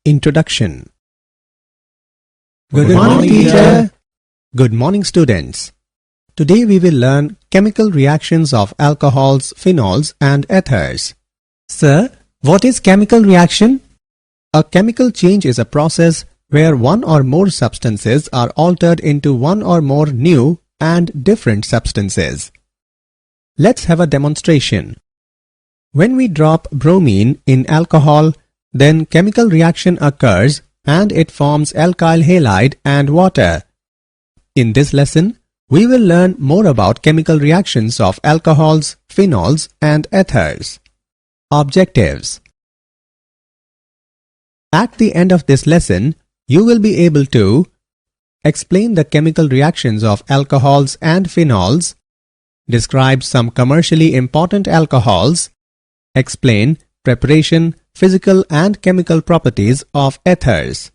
Introduction. Good morning, teacher. Good morning, students. Today we will learn chemical reactions of alcohols, phenols and ethers. Sir, what is chemical reaction? A chemical change is a process where one or more substances are altered into one or more new and different substances. Let's have a demonstration. When we drop bromine in alcohol, then chemical reaction occurs and it forms alkyl halide and water. In this lesson, we will learn more about chemical reactions of alcohols, phenols and ethers. Objectives. At the end of this lesson, you will be able to explain the chemical reactions of alcohols and phenols, describe some commercially important alcohols, explain preparation, physical and chemical properties of ethers.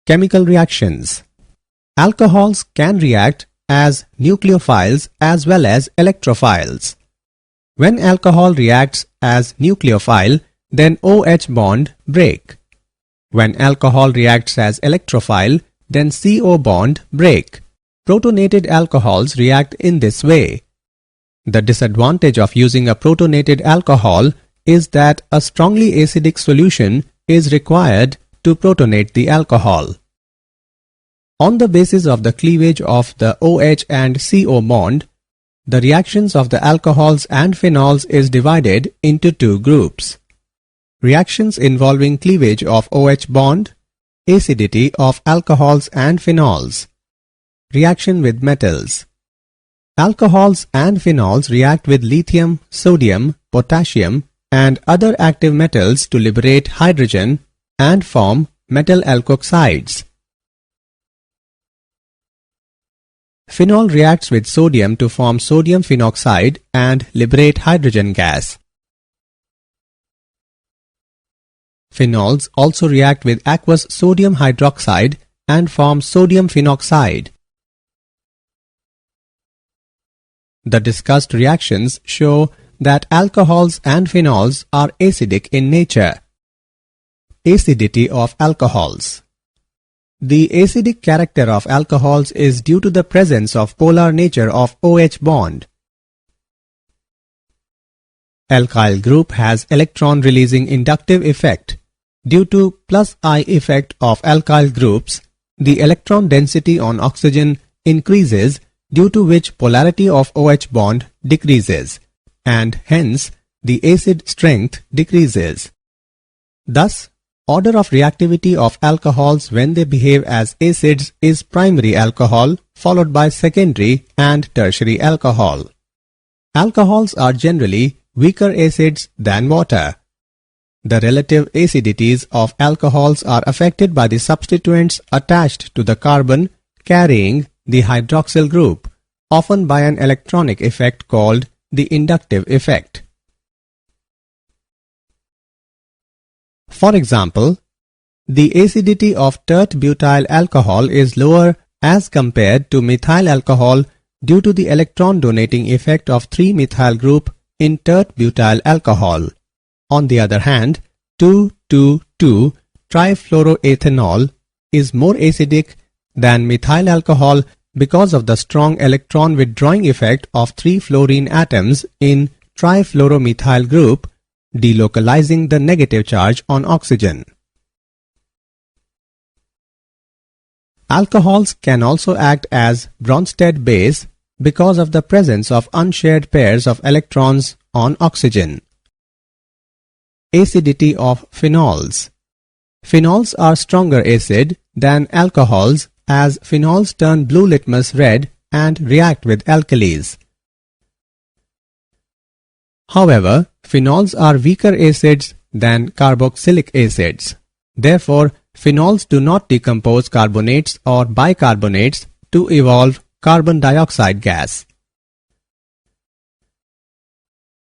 Chemical reactions. Alcohols can react as nucleophiles as well as electrophiles. When alcohol reacts as nucleophile, then OH bond break. When alcohol reacts as electrophile, then CO bond break. Protonated alcohols react in this way. The disadvantage of using a protonated alcohol is that a strongly acidic solution is required to protonate the alcohol. On the basis of the cleavage of the OH and CO bond, the reactions of the alcohols and phenols is divided into two groups. Reactions involving cleavage of OH bond, acidity of alcohols and phenols. Reaction with metals. Alcohols and phenols react with lithium, sodium, potassium, and other active metals to liberate hydrogen and form metal alkoxides. Phenol reacts with sodium to form sodium phenoxide and liberate hydrogen gas. Phenols also react with aqueous sodium hydroxide and form sodium phenoxide. The discussed reactions show that alcohols and phenols are acidic in nature. Acidity of alcohols. The acidic character of alcohols is due to the presence of polar nature of OH bond. Alkyl group has electron-releasing inductive effect. Due to plus I effect of alkyl groups, the electron density on oxygen increases, due to which polarity of OH bond decreases, and hence the acid strength decreases. Thus, order of reactivity of alcohols when they behave as acids is primary alcohol followed by secondary and tertiary alcohol. Alcohols are generally weaker acids than water. The relative acidities of alcohols are affected by the substituents attached to the carbon carrying the hydroxyl group, often by an electronic effect called the inductive effect. For example, the acidity of tert-butyl alcohol is lower as compared to methyl alcohol due to the electron donating effect of 3-methyl group in tert-butyl alcohol. On the other hand, 2,2,2-trifluoroethanol is more acidic than methyl alcohol because of the strong electron withdrawing effect of 3 fluorine atoms in trifluoromethyl group, delocalizing the negative charge on oxygen. Alcohols can also act as Bronsted base because of the presence of unshared pairs of electrons on oxygen. Acidity of phenols. Phenols are stronger acid than alcohols as phenols turn blue litmus red and react with alkalis. However, phenols are weaker acids than carboxylic acids. Therefore, phenols do not decompose carbonates or bicarbonates to evolve carbon dioxide gas.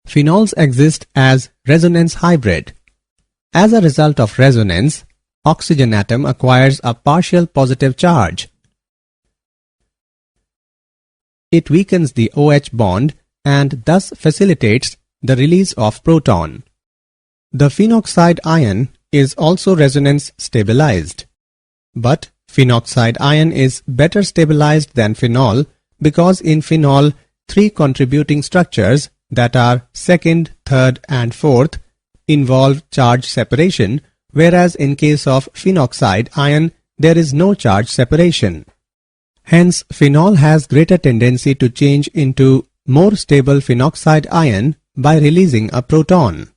Phenols exist as resonance hybrid. As a result of resonance, oxygen atom acquires a partial positive charge. It weakens the OH bond and thus facilitates the release of proton. The phenoxide ion is also resonance stabilized. But phenoxide ion is better stabilized than phenol because in phenol, 3 contributing structures that are second, third and fourth involve charge separation, whereas in case of phenoxide ion, there is no charge separation. Hence, phenol has greater tendency to change into more stable phenoxide ion by releasing a proton.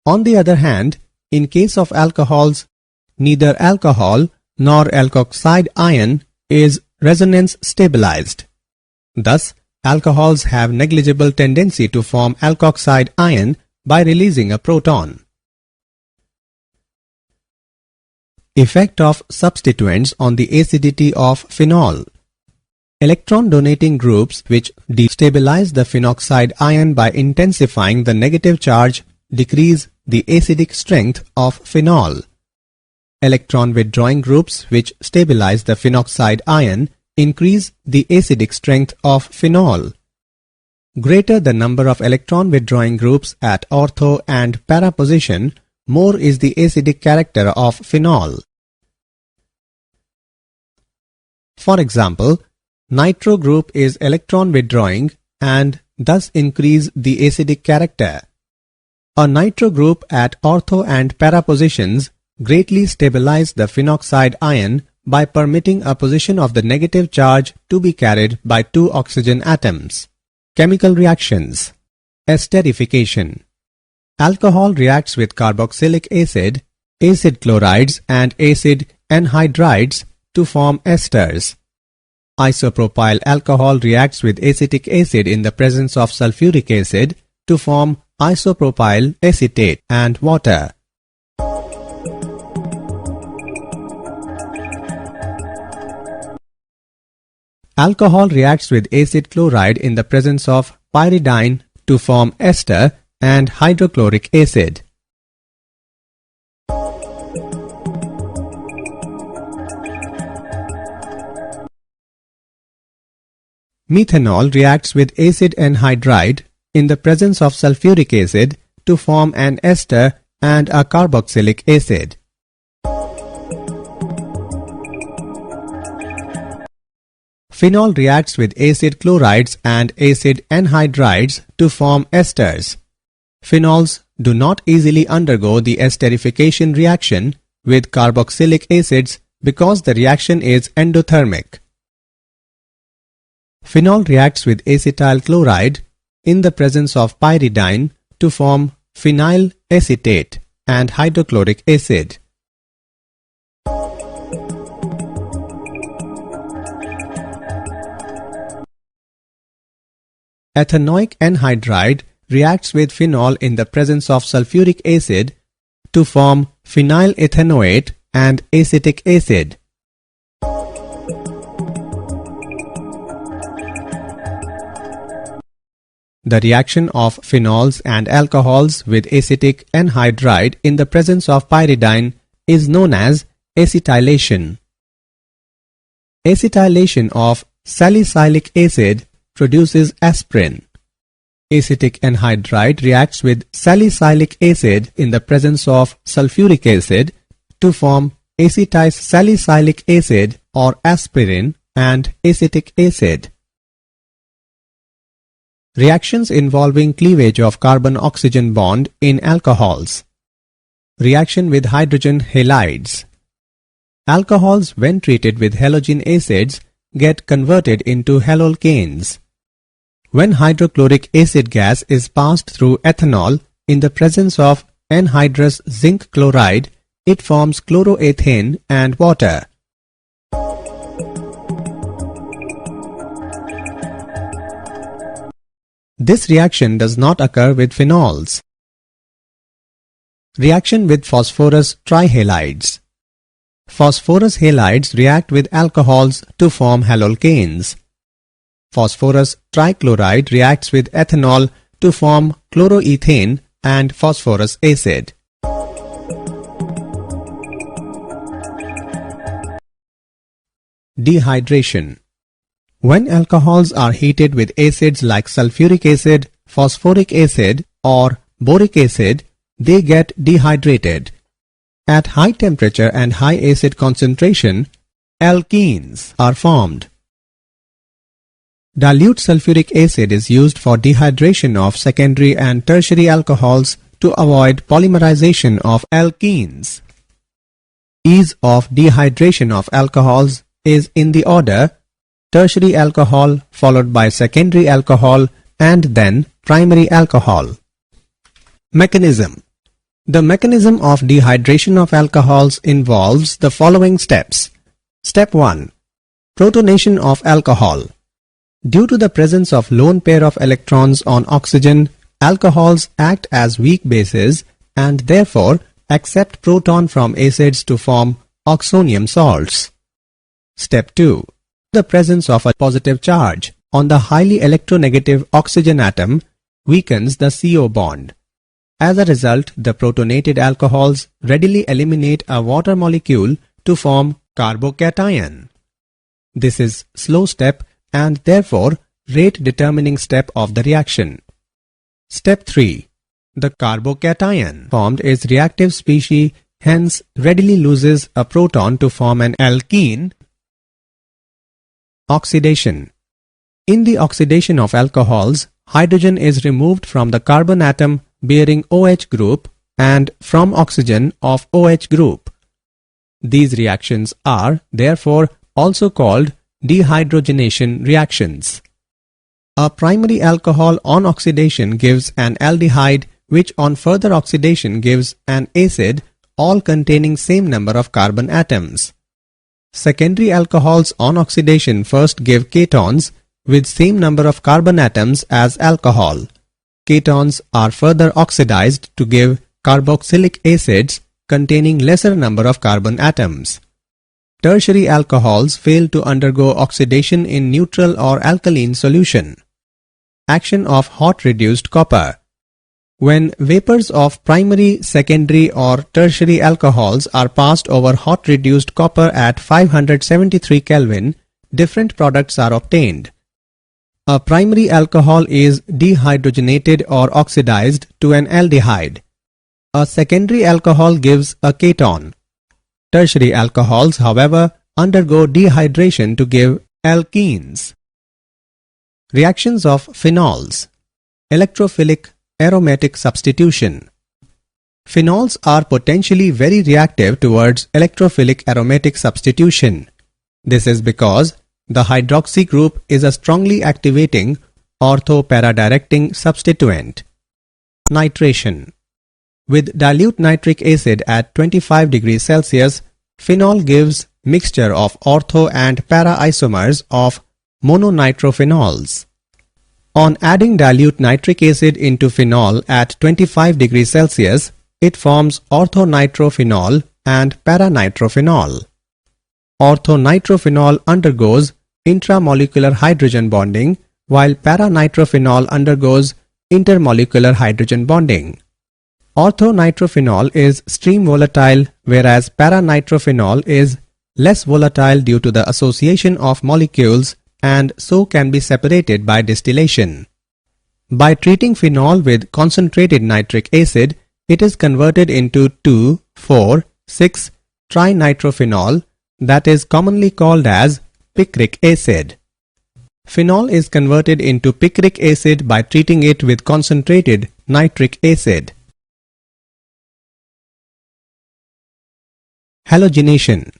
On the other hand, in case of alcohols, neither alcohol nor alkoxide ion is resonance stabilized. Thus, alcohols have negligible tendency to form alkoxide ion by releasing a proton. Effect of substituents on the acidity of phenol. Electron-donating groups which destabilize the phenoxide ion by intensifying the negative charge decrease the acidic strength of phenol. Electron-withdrawing groups which stabilize the phenoxide ion increase the acidic strength of phenol. Greater the number of electron-withdrawing groups at ortho and para position, more is the acidic character of phenol. For example, nitro group is electron-withdrawing and thus increase the acidic character. A nitro group at ortho and para positions greatly stabilize the phenoxide ion by permitting a position of the negative charge to be carried by 2 oxygen atoms. Chemical reactions. Esterification. Alcohol reacts with carboxylic acid, acid chlorides and acid anhydrides to form esters. Isopropyl alcohol reacts with acetic acid in the presence of sulfuric acid to form isopropyl acetate and water. Alcohol reacts with acid chloride in the presence of pyridine to form ester and hydrochloric acid. Methanol reacts with acid anhydride in the presence of sulfuric acid to form an ester and a carboxylic acid. Phenol reacts with acid chlorides and acid anhydrides to form esters. Phenols do not easily undergo the esterification reaction with carboxylic acids because the reaction is endothermic. Phenol reacts with acetyl chloride in the presence of pyridine to form phenyl acetate and hydrochloric acid. Ethanoic anhydride reacts with phenol in the presence of sulfuric acid to form phenyl ethanoate and acetic acid. The reaction of phenols and alcohols with acetic anhydride in the presence of pyridine is known as acetylation. Acetylation of salicylic acid produces aspirin. Acetic anhydride reacts with salicylic acid in the presence of sulfuric acid to form acetylsalicylic acid or aspirin and acetic acid. Reactions involving cleavage of carbon-oxygen bond in alcohols. Reaction with hydrogen halides. Alcohols, when treated with halogen acids, get converted into halolcanes. When hydrochloric acid gas is passed through ethanol in the presence of anhydrous zinc chloride, it forms chloroethane and water. This reaction does not occur with phenols. Reaction with phosphorus trihalides. Phosphorus halides react with alcohols to form halolcanes. Phosphorus trichloride reacts with ethanol to form chloroethane and phosphorus acid. Dehydration. When alcohols are heated with acids like sulfuric acid, phosphoric acid or boric acid, they get dehydrated. At high temperature and high acid concentration, alkenes are formed. Dilute sulfuric acid is used for dehydration of secondary and tertiary alcohols to avoid polymerization of alkenes. Ease of dehydration of alcohols is in the order tertiary alcohol followed by secondary alcohol and then primary alcohol. Mechanism. The mechanism of dehydration of alcohols involves the following steps. Step 1. Protonation of alcohol. Due to the presence of lone pair of electrons on oxygen, alcohols act as weak bases and therefore accept proton from acids to form oxonium salts. Step 2. The presence of a positive charge on the highly electronegative oxygen atom weakens the CO bond. As a result, the protonated alcohols readily eliminate a water molecule to form carbocation. This is slow step and therefore rate determining step of the reaction. Step 3. The carbocation formed is reactive species, hence readily loses a proton to form an alkene. Oxidation. In the oxidation of alcohols, hydrogen is removed from the carbon atom bearing OH group and from oxygen of OH group. These reactions are, therefore, also called dehydrogenation reactions. A primary alcohol on oxidation gives an aldehyde which on further oxidation gives an acid, all containing same number of carbon atoms. Secondary alcohols on oxidation first give ketones with same number of carbon atoms as alcohol. Ketones are further oxidized to give carboxylic acids containing lesser number of carbon atoms. Tertiary alcohols fail to undergo oxidation in neutral or alkaline solution. Action of hot reduced copper. When vapors of primary, secondary or tertiary alcohols are passed over hot reduced copper at 573 Kelvin, different products are obtained. A primary alcohol is dehydrogenated or oxidized to an aldehyde. A secondary alcohol gives a keton. Tertiary alcohols, however, undergo dehydration to give alkenes. Reactions of phenols. Electrophilic aromatic substitution. Phenols are potentially very reactive towards electrophilic aromatic substitution. This is because the hydroxy group is a strongly activating ortho-para-directing substituent. Nitration. With dilute nitric acid at 25 degrees Celsius, phenol gives mixture of ortho and para isomers of mononitrophenols. On adding dilute nitric acid into phenol at 25 degrees Celsius, it forms orthonitrophenol and paranitrophenol. Orthonitrophenol undergoes intramolecular hydrogen bonding, while paranitrophenol undergoes intermolecular hydrogen bonding. Orthonitrophenol is stream volatile, whereas paranitrophenol is less volatile due to the association of molecules and so can be separated by distillation. By treating phenol with concentrated nitric acid, it is converted into 2,4,6-trinitrophenol, that is commonly called as picric acid. Phenol is converted into picric acid by treating it with concentrated nitric acid. Halogenation.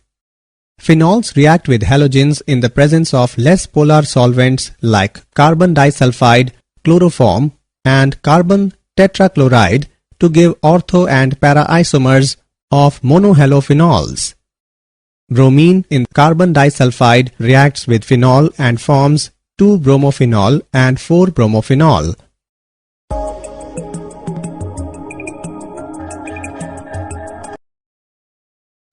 Phenols react with halogens in the presence of less polar solvents like carbon disulfide, chloroform and carbon tetrachloride to give ortho and para isomers of monohalophenols. Bromine in carbon disulfide reacts with phenol and forms 2-bromophenol and 4-bromophenol.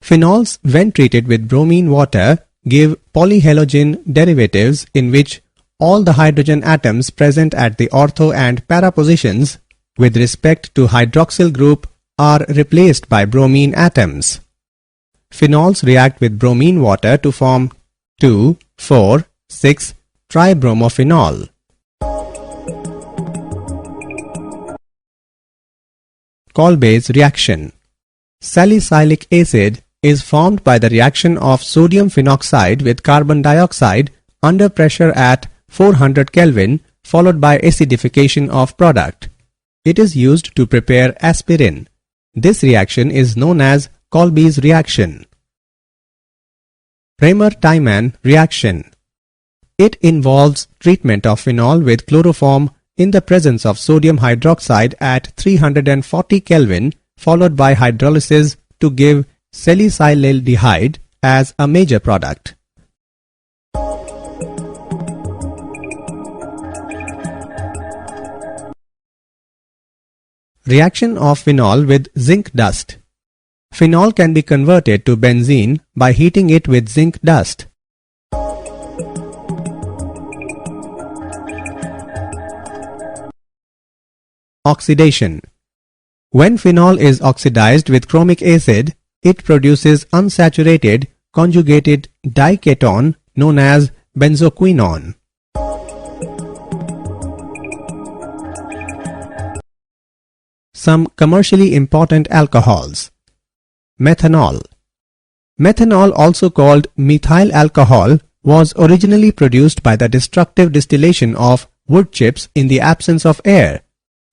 Phenols, when treated with bromine water, give polyhalogen derivatives in which all the hydrogen atoms present at the ortho and para positions with respect to hydroxyl group are replaced by bromine atoms. Phenols react with bromine water to form 2,4,6-tribromophenol. Kolbe's reaction. Salicylic acid is formed by the reaction of sodium phenoxide with carbon dioxide under pressure at 400 Kelvin followed by acidification of product. It is used to prepare aspirin. This reaction is known as Kolbe's reaction. Raymer-Tiemann reaction. It involves treatment of phenol with chloroform in the presence of sodium hydroxide at 340 Kelvin followed by hydrolysis to give salicylaldehyde as a major product. Reaction of phenol with zinc dust. Phenol can be converted to benzene by heating it with zinc dust. Oxidation. When phenol is oxidized with chromic acid, it produces unsaturated conjugated dication known as benzoquinone. Some commercially important alcohols. Methanol. Methanol, also called methyl alcohol, was originally produced by the destructive distillation of wood chips in the absence of air.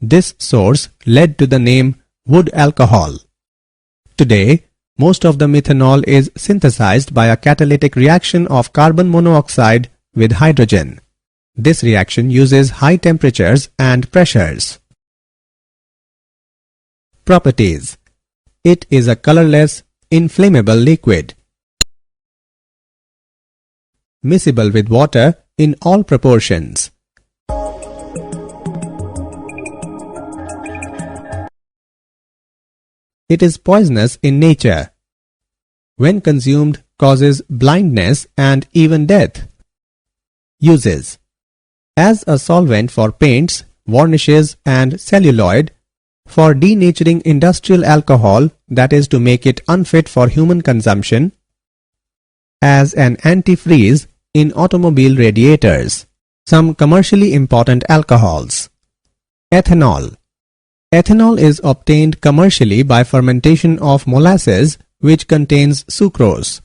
This source led to the name wood alcohol. Today, most of the methanol is synthesized by a catalytic reaction of carbon monoxide with hydrogen. This reaction uses high temperatures and pressures. Properties. It is a colorless, inflammable liquid. Miscible with water in all proportions. It is poisonous in nature. When consumed, causes blindness and even death. Uses. As a solvent for paints, varnishes and celluloid, for denaturing industrial alcohol, that is to make it unfit for human consumption, as an antifreeze in automobile radiators. Some commercially important alcohols. Ethanol. Ethanol is obtained commercially by fermentation of molasses which contains sucrose.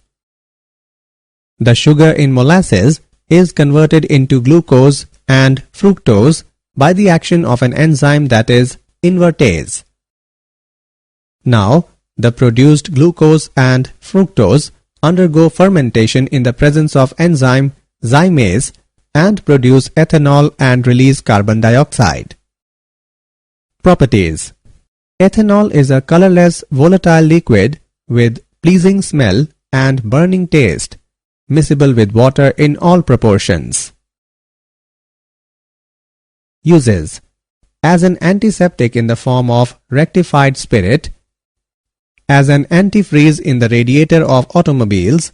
The sugar in molasses is converted into glucose and fructose by the action of an enzyme that is invertase. Now, the produced glucose and fructose undergo fermentation in the presence of enzyme zymase and produce ethanol and release carbon dioxide. Properties. Ethanol is a colorless, volatile liquid with pleasing smell and burning taste, miscible with water in all proportions. Uses. As an antiseptic in the form of rectified spirit, as an antifreeze in the radiator of automobiles,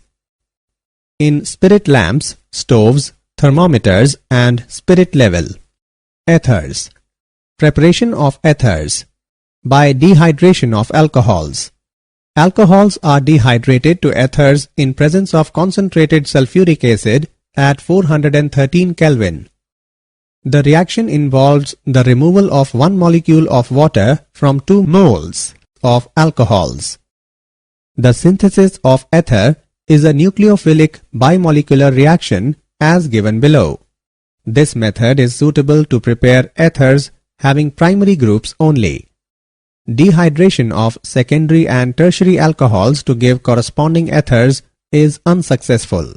in spirit lamps, stoves, thermometers and spirit level. Ethers. Preparation of ethers. By dehydration of alcohols. Alcohols are dehydrated to ethers in presence of concentrated sulfuric acid at 413 Kelvin. The reaction involves the removal of one molecule of water from 2 moles of alcohols. The synthesis of ether is a nucleophilic bimolecular reaction as given below. This method is suitable to prepare ethers having primary groups only. Dehydration of secondary and tertiary alcohols to give corresponding ethers is unsuccessful.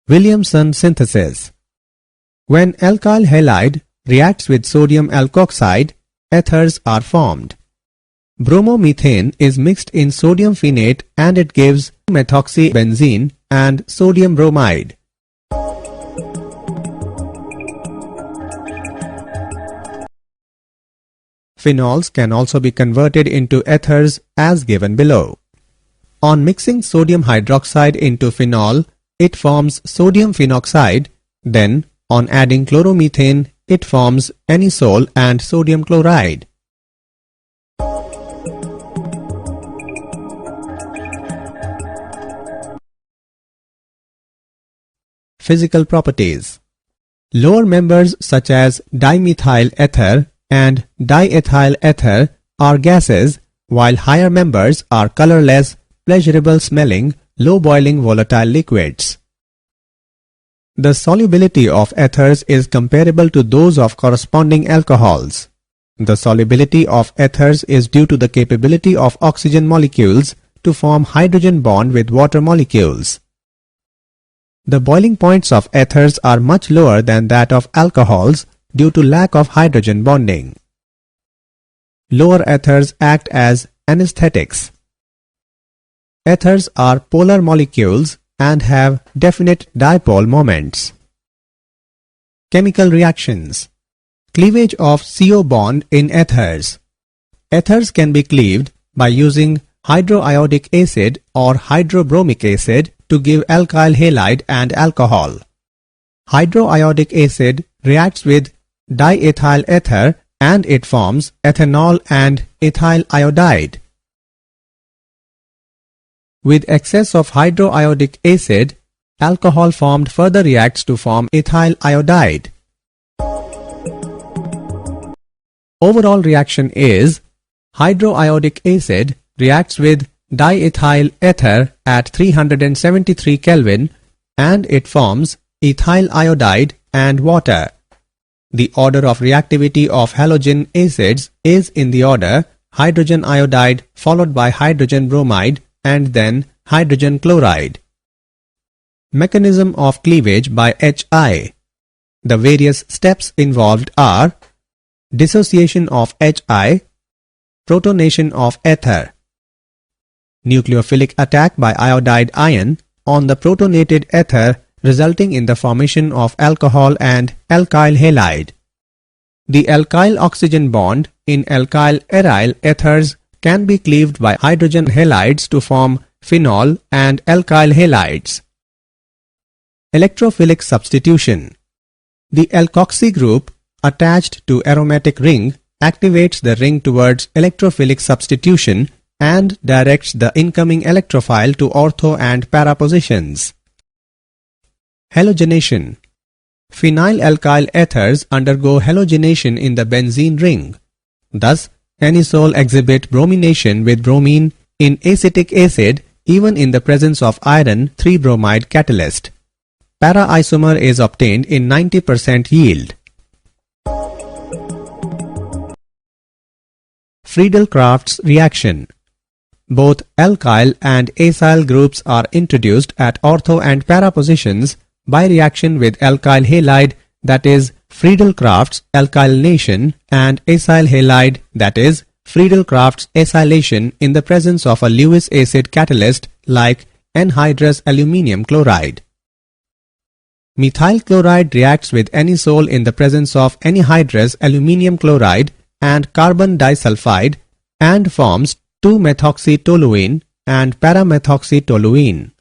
Williamson synthesis. When alkyl halide reacts with sodium alkoxide, ethers are formed. Bromomethane is mixed in sodium phenate and it gives methoxybenzene and sodium bromide. Phenols can also be converted into ethers as given below. On mixing sodium hydroxide into phenol, it forms sodium phenoxide. Then, on adding chloromethane, it forms anisole and sodium chloride. Physical properties. Lower members such as dimethyl ether and diethyl ether are gases, while higher members are colorless, pleasurable-smelling, low-boiling volatile liquids. The solubility of ethers is comparable to those of corresponding alcohols. The solubility of ethers is due to the capability of oxygen molecules to form hydrogen bond with water molecules. The boiling points of ethers are much lower than that of alcohols due to lack of hydrogen bonding. Lower ethers act as anesthetics. Ethers are polar molecules and have definite dipole moments. Chemical reactions. Cleavage of CO bond in ethers. Ethers can be cleaved by using hydroiodic acid or hydrobromic acid to give alkyl halide and alcohol. Hydroiodic acid reacts with diethyl ether and it forms ethanol and ethyl iodide. With excess of hydroiodic acid, alcohol formed further reacts to form ethyl iodide. Overall reaction is hydroiodic acid reacts with diethyl ether at 373 Kelvin and it forms ethyl iodide and water. The order of reactivity of halogen acids is in the order hydrogen iodide followed by hydrogen bromide and then hydrogen chloride. Mechanism of cleavage by HI. The various steps involved are dissociation of HI, protonation of ether, nucleophilic attack by iodide ion on the protonated ether resulting in the formation of alcohol and alkyl halide. The alkyl oxygen bond in alkyl aryl ethers can be cleaved by hydrogen halides to form phenol and alkyl halides. Electrophilic substitution. The alkoxy group attached to aromatic ring activates the ring towards electrophilic substitution and directs the incoming electrophile to ortho and para positions. Halogenation. Phenylalkyl ethers undergo halogenation in the benzene ring. Thus, anisole exhibit bromination with bromine in acetic acid even in the presence of iron 3-bromide catalyst. Para-isomer is obtained in 90% yield. Friedel-Crafts reaction. Both alkyl and acyl groups are introduced at ortho and para positions by reaction with alkyl halide, that is Friedel-Crafts alkylation, and acyl halide, that is Friedel-Crafts acylation in the presence of a Lewis acid catalyst like anhydrous aluminium chloride. Methyl chloride reacts with anisole in the presence of anhydrous aluminium chloride and carbon disulfide and forms 2-methoxytoluene and para-methoxytoluene.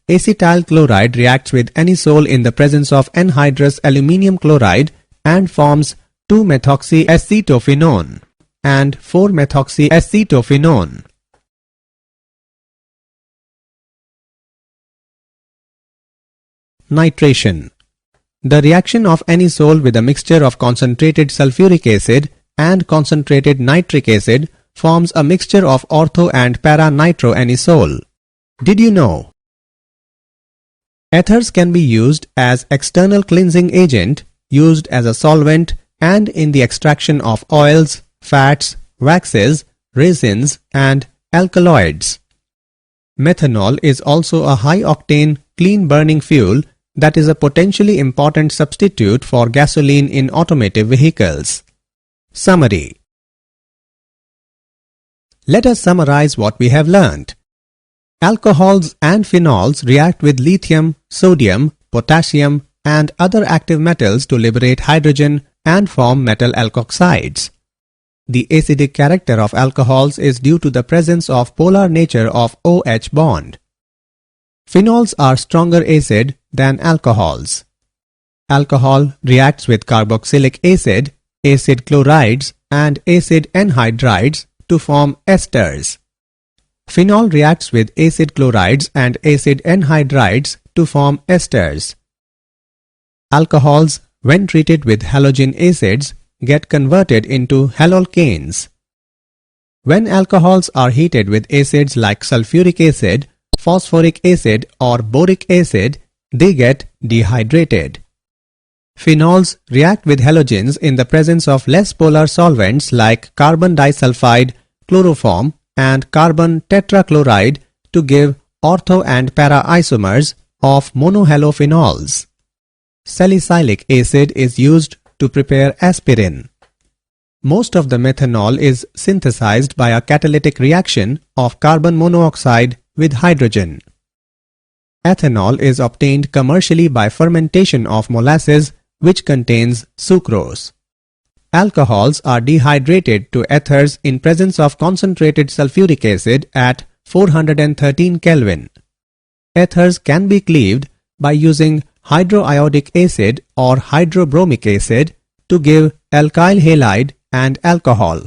Acetyl chloride reacts with anisole in the presence of anhydrous aluminium chloride and forms 2-methoxyacetophenone and 4-methoxyacetophenone. Nitration. The reaction of anisole with a mixture of concentrated sulfuric acid and concentrated nitric acid forms a mixture of ortho and para-nitroanisole. Did you know? Ethers can be used as external cleansing agent, used as a solvent, and in the extraction of oils, fats, waxes, resins, and alkaloids. Methanol is also a high-octane, clean-burning fuel that is a potentially important substitute for gasoline in automotive vehicles. Summary. Let us summarize what we have learned. Alcohols and phenols react with lithium, sodium, potassium, and other active metals to liberate hydrogen and form metal alkoxides. The acidic character of alcohols is due to the presence of polar nature of OH bond. Phenols are stronger acid than alcohols. Alcohol reacts with carboxylic acid, acid chlorides, and acid anhydrides to form esters. Phenol reacts with acid chlorides and acid anhydrides to form esters. Alcohols, when treated with halogen acids, get converted into halolcanes. When alcohols are heated with acids like sulfuric acid, phosphoric acid or boric acid, they get dehydrated. Phenols react with halogens in the presence of less polar solvents like carbon disulfide, chloroform and carbon tetrachloride to give ortho and para isomers of monohalophenols. Salicylic acid is used to prepare aspirin. Most of the methanol is synthesized by a catalytic reaction of carbon monoxide with hydrogen. Ethanol is obtained commercially by fermentation of molasses which contains sucrose. Alcohols are dehydrated to ethers in presence of concentrated sulfuric acid at 413 Kelvin. Ethers can be cleaved by using hydroiodic acid or hydrobromic acid to give alkyl halide and alcohol.